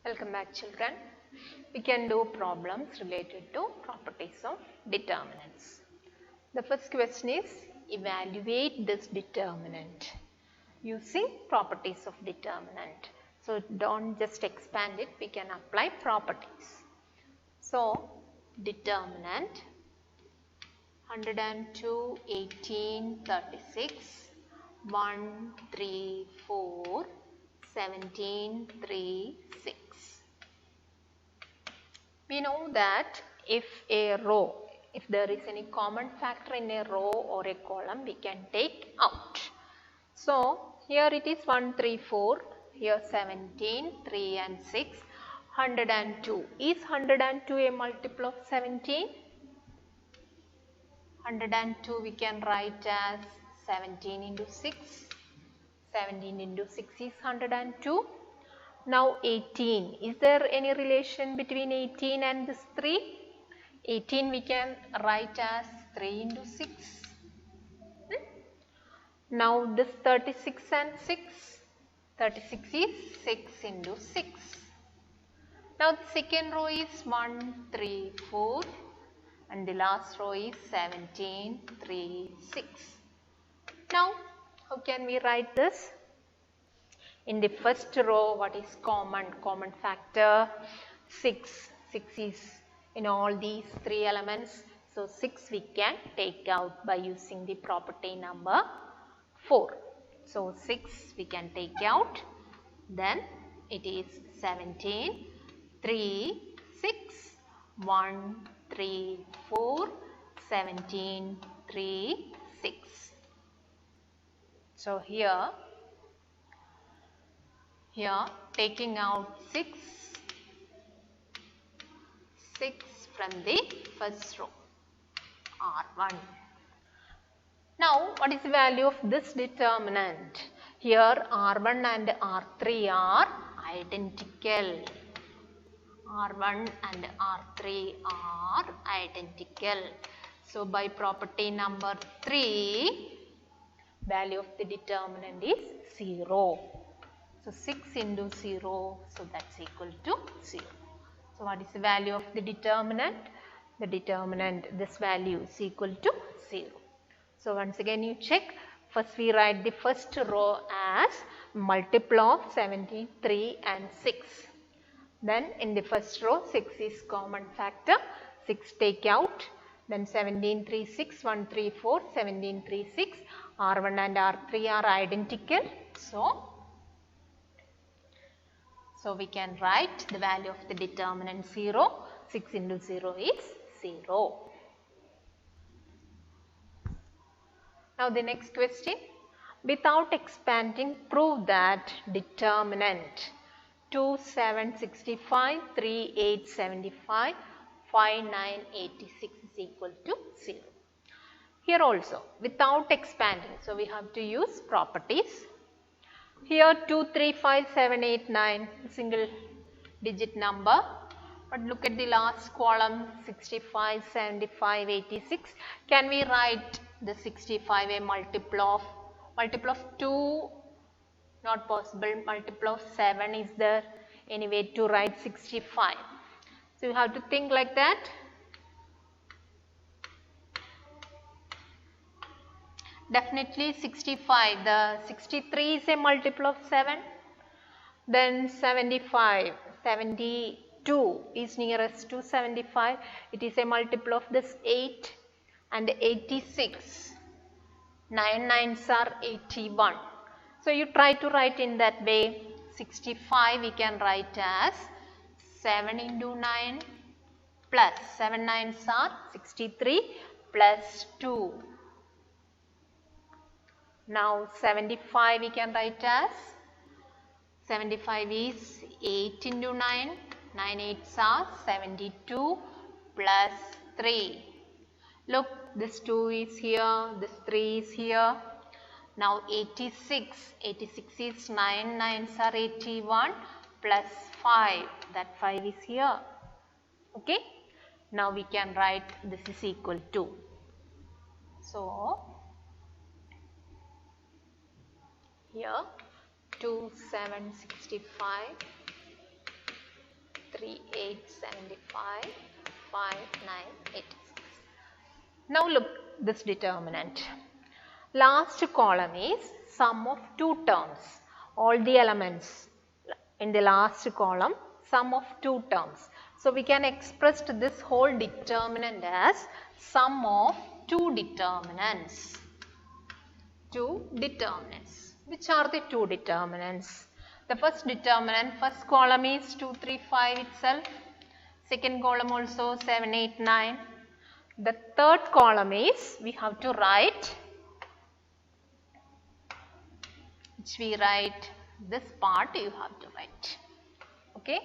Welcome back, children. We can do problems related to properties of determinants. The first question is evaluate this determinant using properties of determinant. So don't just expand it, we can apply properties. So determinant 102, 18, 36, 1, 3, 4, 17, 3, 6. We know that if there is any common factor in a row or a column, we can take out. So here it is 1, 3, 4, here 17, 3 and 6, 102. Is 102 a multiple of 17? 102 we can write as 17 into 6. 17 into 6 is 102. Now 18. Is there any relation between 18 and this 3? 18 we can write as 3 into 6. Now this 36 and 6. 36 is 6 into 6. Now the second row is 1, 3, 4. And the last row is 17, 3, 6. Now, how can we write this? In the first row, what is common? Common factor 6. 6 is in all these three elements. So, 6 we can take out by using the property number 4. So, 6 we can take out. Then it is 17, 3, 6, 1, 3, 4, 17, 3, 6. So here taking out 6 from the first row, R1. Now what is the value of this determinant? Here R1 and R3 are identical. R1 and R3 are identical. So by property number 3, value of the determinant is 0. So 6 into 0, so that's equal to 0. So what is the value of the determinant? The determinant, this value is equal to 0. So once again you check. First we write the first row as multiple of 17, 3 and 6. Then in the first row 6 is common factor, 6 take out, then 17, 3, 6, 1, 3, 4, 17, 3, 6, R1 and R3 are identical. So we can write the value of the determinant 0, 6 into 0 is 0. Now the next question, without expanding prove that determinant 2, 7, 65, 3, 8, 75, 5, 9, 86 is equal to 0. Here also without expanding, so we have to use properties. Here 2, 3, 5, 7, 8, 9 single digit number, but look at the last column 65, 75, 86. Can we write the 65 a multiple of 2? Not possible. Multiple of 7 is there. Anyway, to write 65. So you have to think like that. Definitely 65. The 63 is a multiple of 7. Then 75. 72 is nearest to 75. It is a multiple of this 8. And 86. 9 nines are 81. So you try to write in that way. 65 we can write as 7 into 9 plus 7 nines are 63 plus 2. Now 75 we can write as 75 is 8 into 9. 9 eights are 72 plus 3. Look, this 2 is here, this 3 is here. Now 86 is 9 nines are 81 plus 5, that 5 is here. Okay. Now we can write this is equal to. So here 2, 7, 65 3, 8, 75, 5, 9, 86. Now look this determinant. Last column is sum of two terms. All the elements in the last column, sum of two terms. So we can express this whole determinant as sum of two determinants. Two determinants. Which are the two determinants? The first determinant, first column is 2, 3, 5 itself. Second column also 7, 8, 9. The third column is, we have to write, which we write, this part you have to write. Okay.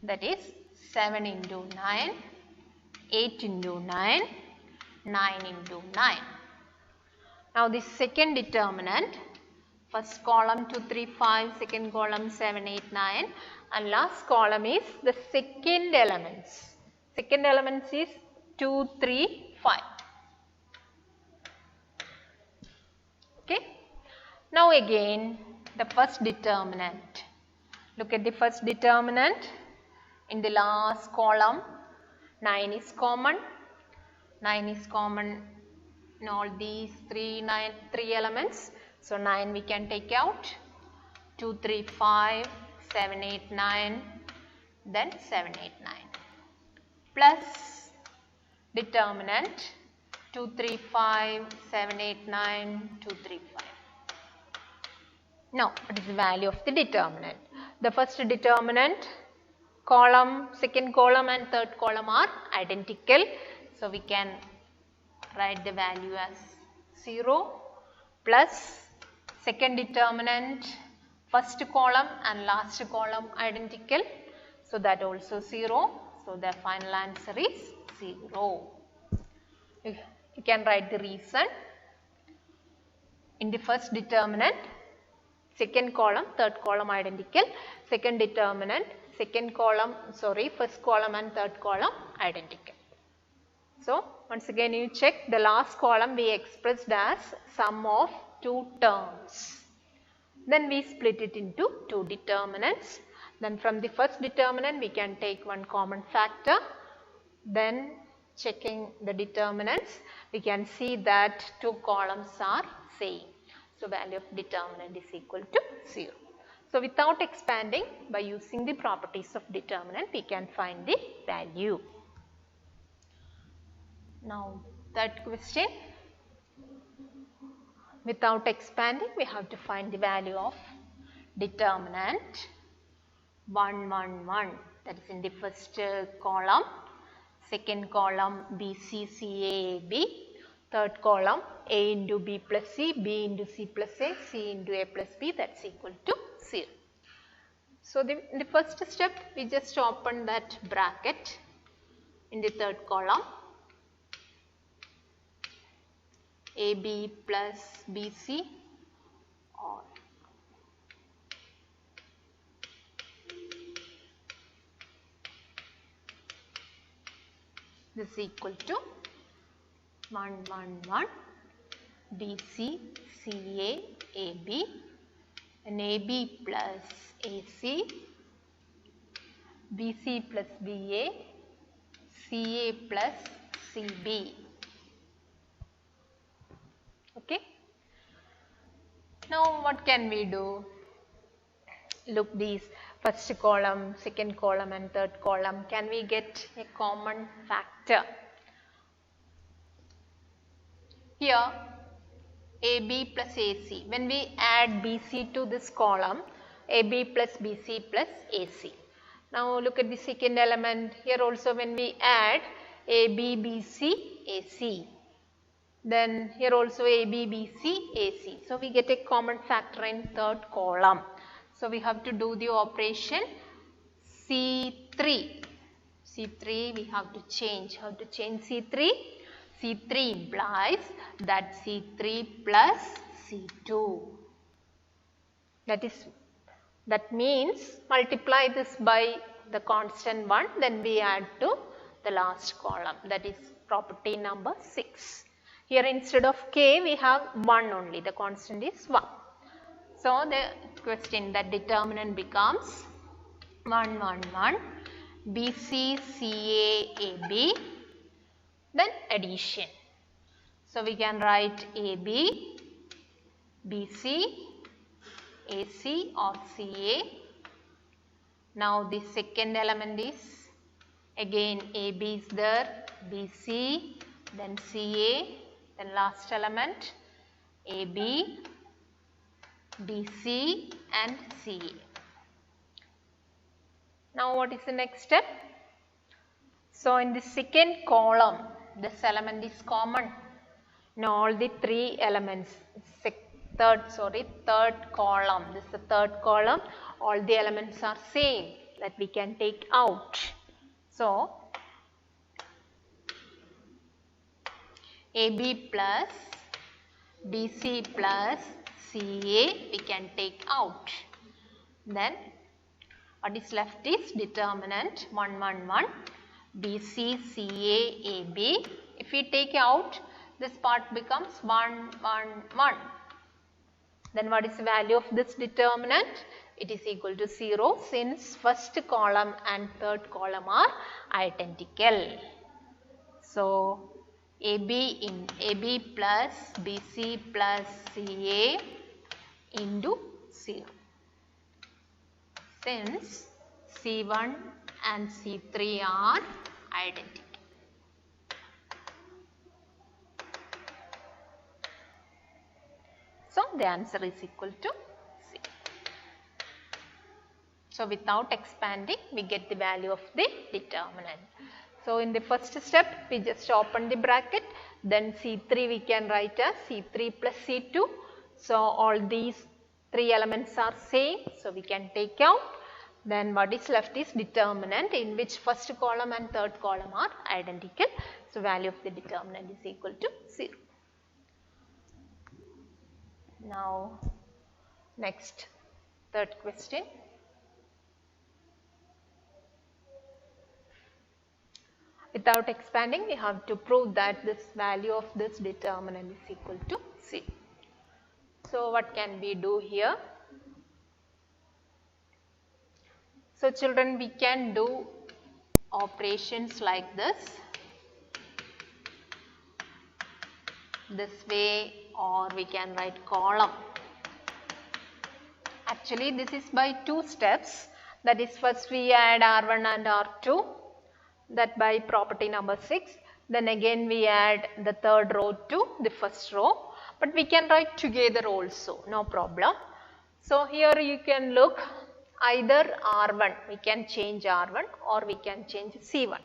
That is 7 into 9, 8 into 9, 9 into 9. Now this second determinant, first column 2, 3, 5, second column 7, 8, 9, and last column is the second elements. Second elements is 2, 3, 5. Okay. Now again the first determinant. Look at the first determinant. In the last column 9 is common. 9 is common in all these three elements. So 9 we can take out. 2, 3, 5, 7, 8, 9, then 7, 8, 9. Plus determinant 2, 3, 5, 7, 8, 9, 2, 3, 5. Now what is the value of the determinant? The first determinant, column, second column and third column are identical. So we can write the value as 0 plus second determinant, first column and last column identical. So that also 0. So the final answer is 0. You can write the reason. In the first determinant, second column, third column identical. Second determinant, first column and third column identical. So once again you check, the last column we expressed as sum of two terms. Then we split it into two determinants. Then from the first determinant we can take one common factor. Then checking the determinants, we can see that two columns are same. So value of determinant is equal to 0. So without expanding, by using the properties of determinant, we can find the value. Now third question. Without expanding, we have to find the value of determinant 1, 1, 1. That is in the first column. Second column B, C, C, A, A, B. Third column A into B plus C, B into C plus A, C into A plus B, that's equal to 0. So in the first step we just open that bracket in the third column. AB plus BC or this is equal to 1, 1, 1, BC, CA, AB, and AB plus AC, BC plus BA, CA plus CB. Okay. Now what can we do? Look, these first column, second column and third column, can we get a common factor? Here AB plus AC, when we add BC to this column, AB plus BC plus AC. Now look at the second element, here also when we add AB, BC, AC. Then here also AB, BC, AC. So we get a common factor in third column. So we have to do the operation C3. C3 we have to change. How to change C3? C3 implies that C3 plus C2. That means multiply this by the constant 1, then we add to the last column. That is property number 6. Here instead of k we have 1 only, the constant is 1. So the question, that determinant becomes 1, 1, 1, BC, CA, AB, then addition. So we can write AB, BC, AC or CA. Now the second element is again AB is there, BC, then CA, then last element AB, BC and CA. Now what is the next step? So in the second column, this element is common in all the three elements. Third column. This is the third column. All the elements are same that we can take out. So AB plus BC plus CA we can take out. Then what is left is determinant 1, 1, 1, BC, CA, AB. If we take out, this part becomes 1, 1, 1. Then what is the value of this determinant? It is equal to 0 since first column and third column are identical. So AB plus BC plus CA into 0. Since C1 and C3 are identical. So the answer is equal to C. So without expanding, we get the value of the determinant. So in the first step, we just open the bracket. Then C3 we can write as C3 plus C2. So all these three elements are same. So we can take out. Then what is left is determinant in which first column and third column are identical. So value of the determinant is equal to 0. Now next third question. Without expanding, we have to prove that this value of this determinant is equal to 0. So what can we do here? So children, we can do operations like this way, or we can write column. Actually this is by two steps, that is first we add R1 and R2, that by property number 6, then again we add the third row to the first row, but we can write together also, no problem. So here you can look, either R1, we can change R1 or we can change C1.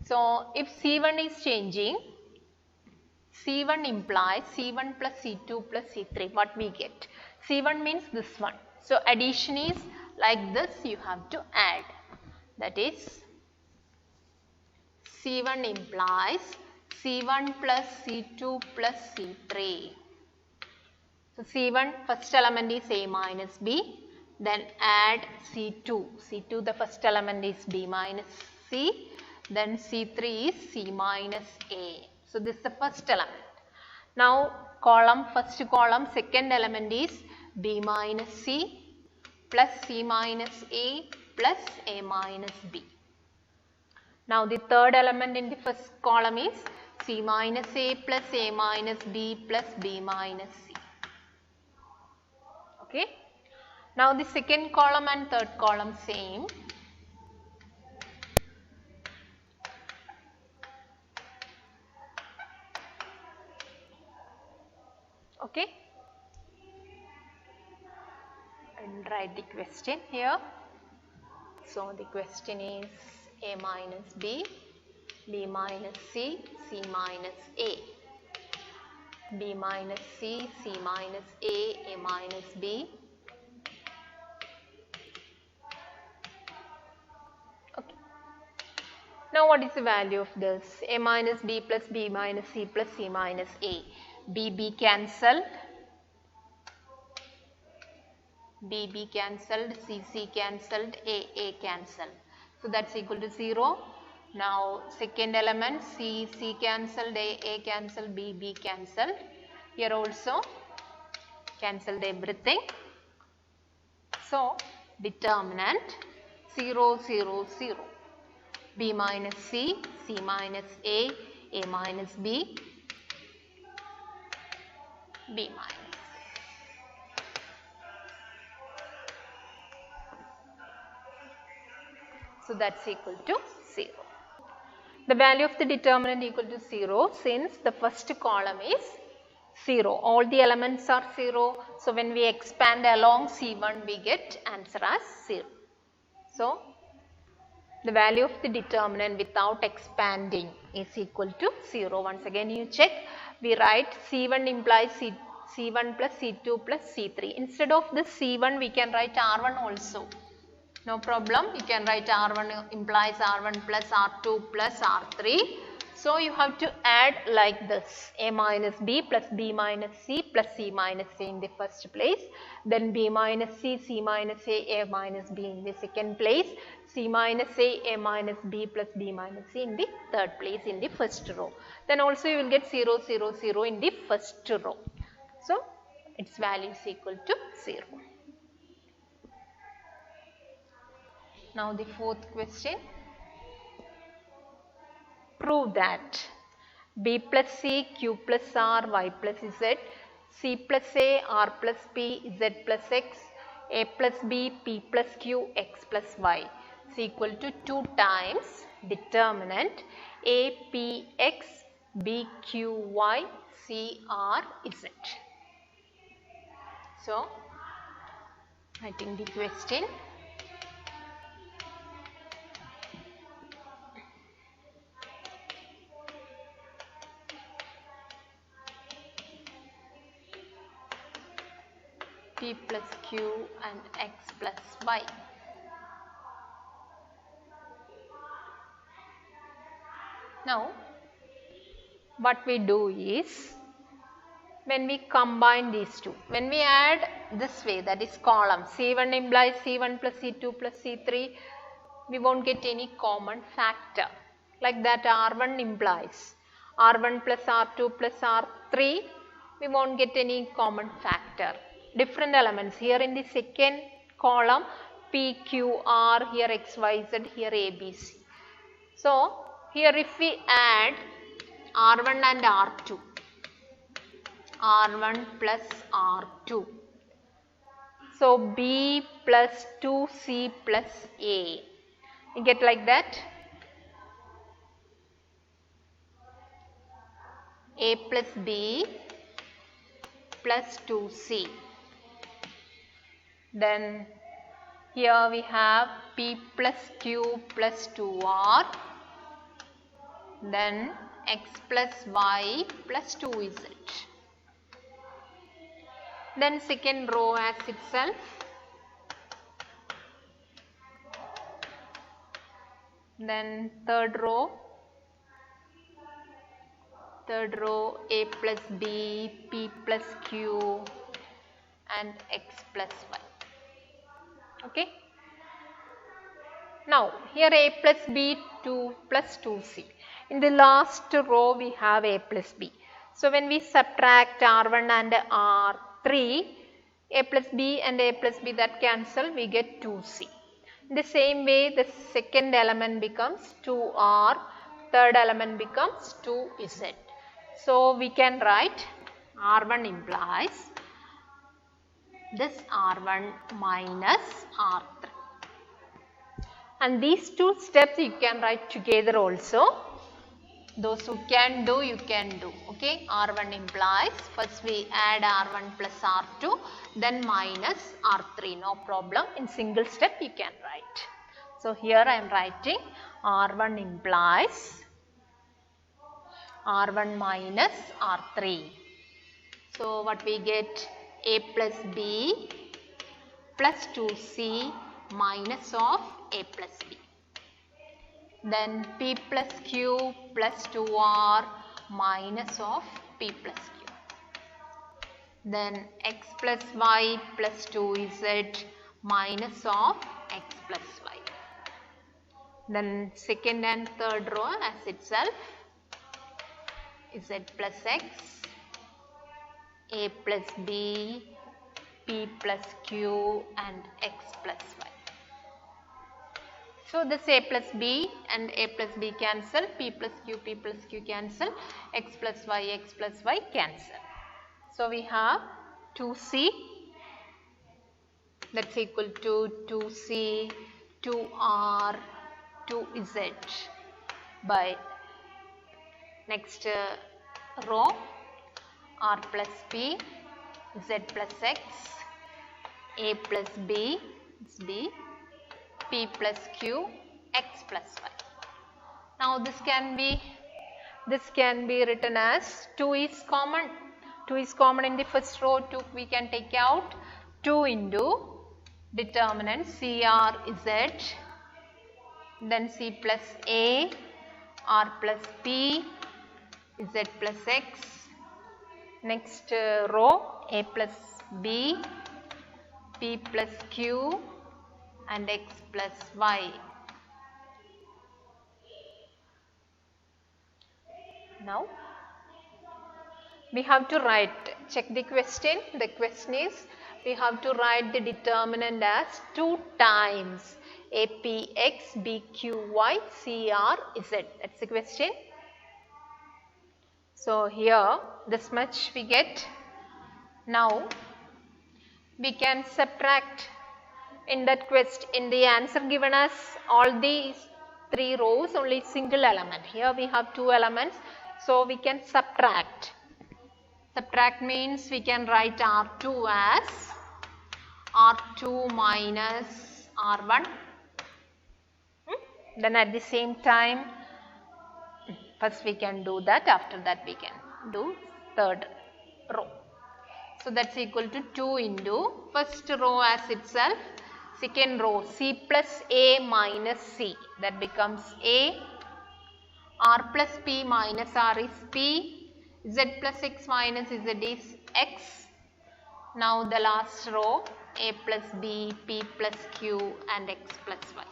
So if C1 is changing, C1 implies C1 plus C2 plus C3, what we get? C1 means this one. So addition is like this, you have to add. That is C1 implies C1 plus C2 plus C3. So C1 first element is A minus B. Then add C2. C2 the first element is B minus C. Then C3 is C minus A. So this is the first element. Now first column second element is B minus C plus C minus A plus A minus B. Now the third element in the first column is C minus A plus A minus B plus B minus C. Okay. Now the second column and third column same. Okay. And write the question here. So the question is A minus B, B minus C, C minus A. B minus C, C minus A minus B. Okay. Now what is the value of this? A minus B plus B minus C plus C minus A. B cancelled. B cancelled, C cancelled, A cancelled. So that's equal to 0. Now second element C cancelled, A cancelled, B cancelled. Here also cancelled everything. So determinant 0, 0, 0. B minus C, C minus A minus B, B minus. So that's equal to 0. The value of the determinant equal to 0 since the first column is 0. All the elements are 0. So when we expand along C1 we get answer as 0. So the value of the determinant without expanding is equal to 0. Once again you check, we write C1 implies C1 plus C2 plus C3. Instead of this C1 we can write R1 also. No problem, you can write R1 implies R1 plus R2 plus R3. So you have to add like this, A minus B plus B minus C plus C minus A in the first place. Then B minus C, C minus A minus B in the second place. C minus A minus B plus B minus C in the third place in the first row. Then also you will get 0, 0, 0 in the first row. So its value is equal to 0. Now the fourth question. Prove that B plus C, Q plus R, Y plus Z, C plus A, R plus P, Z plus X, A plus B, P plus Q, X plus Y is equal to 2 times determinant A, P, X, B, Q, Y, C, R, Z. So, writing the question. P plus Q and X plus Y. Now, what we do is, when we combine these two, when we add this way, that is column, C1 implies C1 plus C2 plus C3, we won't get any common factor. Like that R1 implies R1 plus R2 plus R3, we won't get any common factor. Different elements here in the second column, P, Q, R, here X, Y, Z, here A, B, C. So here if we add R1 and R2, R1 plus R2, so B plus 2C plus A, you get like that, A plus B plus 2C. Then here we have P plus Q plus 2R, then X plus Y plus 2Z. Then second row as itself, then third row A plus B, P plus Q and X plus Y. Okay. Now here A plus B 2 plus 2C. In the last row we have A plus B. So when we subtract R1 and R3, A plus B and A plus B that cancel, we get 2C. In the same way the second element becomes 2R, third element becomes 2Z. So we can write R1 implies this R1 minus R3. And these two steps you can write together also. Those who can do, you can do. Okay, R1 implies, first we add R1 plus R2, then minus R3, no problem. In single step you can write. So here I am writing R1 implies R1 minus R3. So what we get? A plus B plus 2C minus of A plus B. Then P plus Q plus 2R minus of P plus Q. Then X plus Y plus 2Z minus of X plus Y. Then second and third row as itself, Z plus X, A plus B, P plus Q and X plus Y. So this a plus b and a plus b cancel, p plus q cancel, x plus y cancel. So we have 2c, that's equal to 2c, 2r, 2z by next row r plus p, z plus x, a plus b, it's b, p plus q, x plus y. Now this can be written as 2 is common. 2 is common in the first row, 2 we can take out, 2 into determinant CR Z, then C plus A, R plus P, Z plus X, next row A plus B, P plus Q and X plus Y. Now we have to write, check the question. The question is we have to write the determinant as 2 times APX BQY CR Z. That's the question. So here this much we get. Now we can subtract in that question, in the answer given us all these 3 rows only single element. Here we have 2 elements, so we can subtract. Subtract means we can write R2 as R2 minus R1. Then at the same time, first we can do that, after that we can do third row. So that's equal to 2 into first row as itself, second row C plus A minus C, that becomes A, R plus P minus R is P, Z plus X minus Z is X. Now the last row A plus B, P plus Q and X plus Y.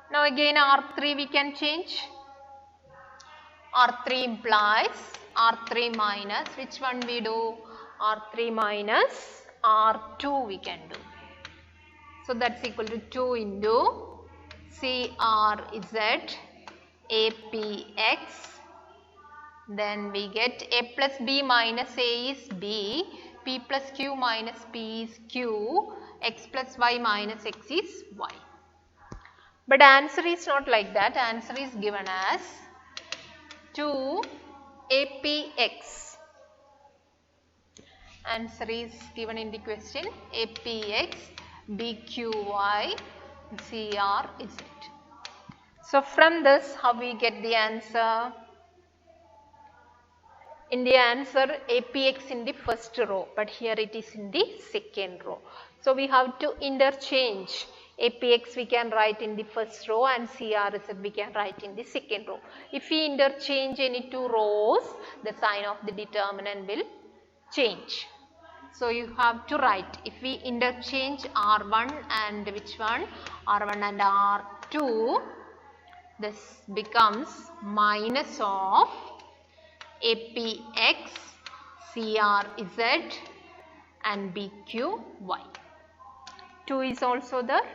Now again R3 we can change. R3 implies R3 minus, which one we do? R3 minus R2 we can do. So that's equal to 2 into CRZ APX. Then we get A plus B minus A is B, P plus Q minus P is Q, X plus Y minus X is Y. But answer is not like that. Answer is given as 2 APX. Answer is given in the question, APX BQY CRZ. So from this, how we get the answer? In the answer, APX in the first row, but here it is in the second row. So we have to interchange. APX we can write in the first row and CRZ we can write in the second row. If we interchange any 2 rows, the sign of the determinant will change. So you have to write, if we interchange R1 and which one? R1 and R2, this becomes minus of APX CRZ and BQY. 2 is also there.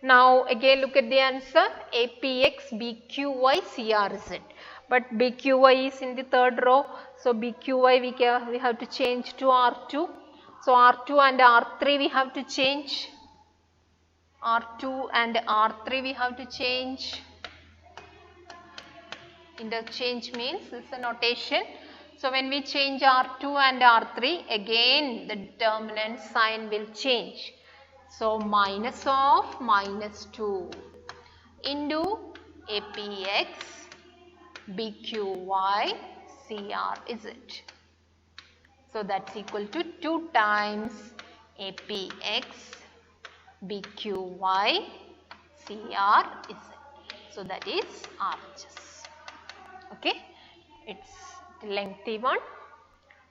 Now again look at the answer, APX BQY CRZ, but BQY is in the third row, so BQY we have to change to R2. So R2 and R3 we have to change. R2 and R3 we have to change. Interchange means this is a notation. So when we change R2 and R3, again the determinant sign will change. So minus of minus 2 into APX BQY CRZ. So that's equal to 2 times APX BQY CRZ. So that is RHS. Okay, it's the lengthy one.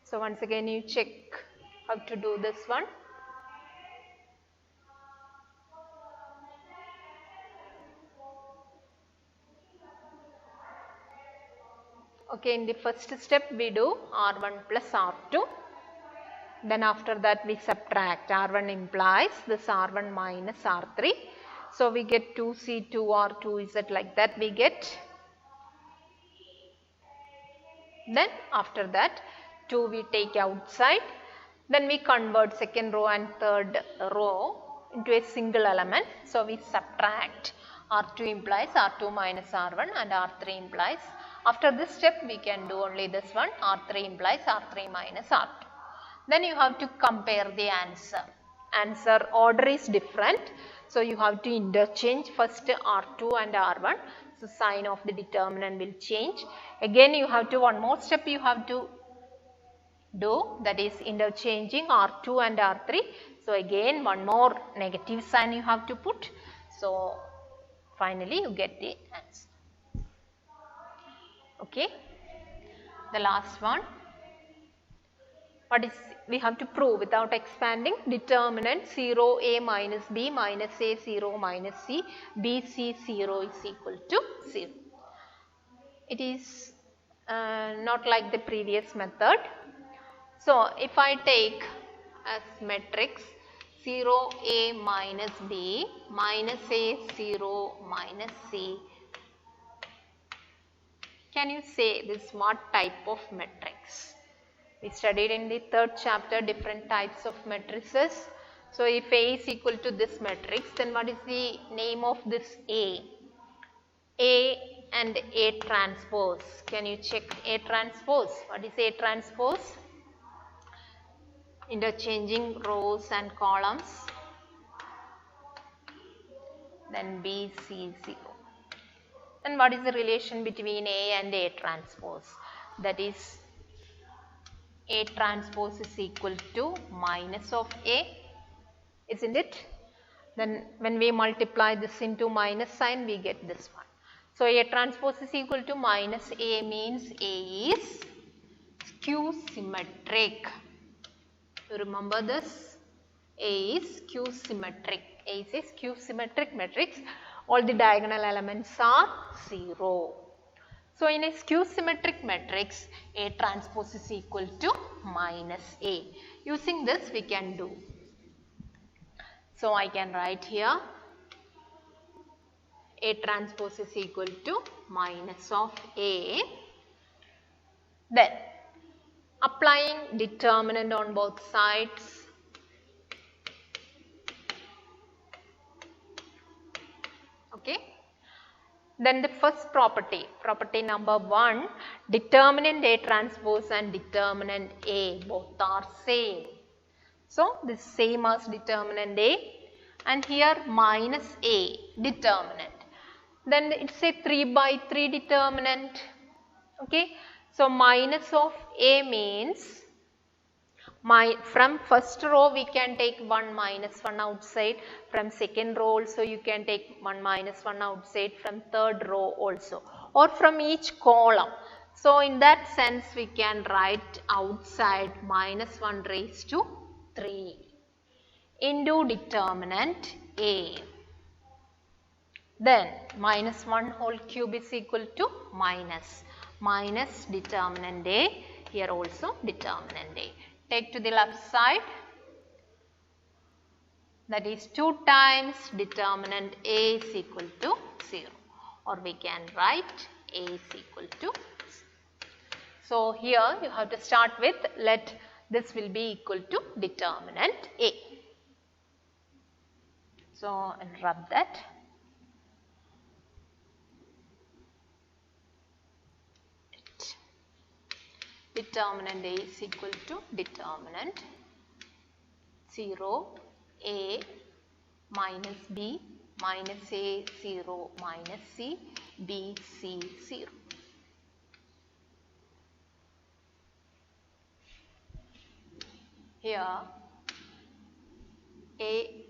So once again you check how to do this one. Okay, in the first step we do R1 plus R2. Then after that we subtract. R1 implies this R1 minus R3. So we get 2C, 2R2Z, like that we get. Then after that 2 we take outside. Then we convert second row and third row into a single element. So we subtract. R2 implies R2 minus R1 and R3 implies. After this step we can do only this one. R3 implies R3 minus R2. Then you have to compare the answer. Answer order is different. So you have to interchange first R2 and R1. So sign of the determinant will change. Again you have to, one more step you have to do, that is interchanging R2 and R3. So again one more negative sign you have to put. So finally you get the answer. Okay. The last one. What is we have to prove without expanding? Determinant 0A minus B minus A 0 minus C, B C 0 is equal to 0. It is not like the previous method. So if I take as matrix 0A minus B minus A 0 minus C, can you say this what type of matrix? We studied in the third chapter different types of matrices. So if A is equal to this matrix, then what is the name of this A? A and A transpose. Can you check A transpose? What is A transpose? Interchanging rows and columns. Then B, C, 0. Then what is the relation between A and A transpose? That is A transpose is equal to minus of A, isn't it? Then when we multiply this into minus sign, we get this one. So A transpose is equal to minus A means A is skew symmetric. You remember this? A is skew symmetric. A is a skew symmetric matrix. All the diagonal elements are 0. So in a skew symmetric matrix, A transpose is equal to minus A. Using this we can do. So I can write here A transpose is equal to minus of A. Then applying determinant on both sides. Okay. Then the first property, property number 1, determinant A transpose and determinant A both are same. So this same as determinant A, and here minus A determinant. Then it's a 3 by 3 determinant. Okay. So minus of A means from first row we can take 1 minus 1 outside, from second row also you can take 1 minus 1 outside, from third row also, or from each column. So in that sense we can write outside minus 1 raised to 3 into determinant A. Then minus 1 whole cube is equal to minus determinant A, here also determinant A. Take to the left side, that is 2 times determinant A is equal to 0, or we can write A is equal to 0. So here you have to start with, let this will be equal to determinant A. So I'll rub that. Determinant A is equal to determinant 0 A minus B minus A 0 minus C B C 0. Here A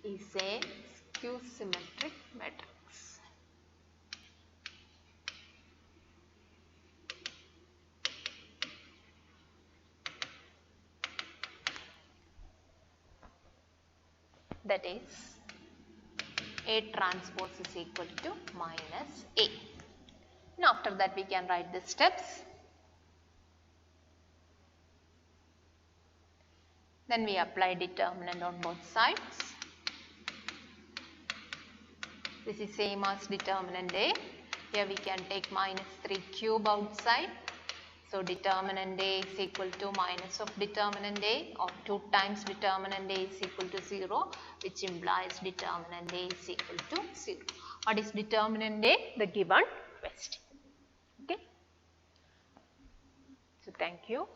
is a skew symmetric matrix. That is A transpose is equal to minus A. Now after that we can write the steps. Then we apply determinant on both sides. This is same as determinant A. Here we can take minus 3 cube outside. So determinant A is equal to minus of determinant A, or 2 times determinant A is equal to 0, which implies determinant A is equal to 0. What is determinant A? The given question. Okay. So thank you.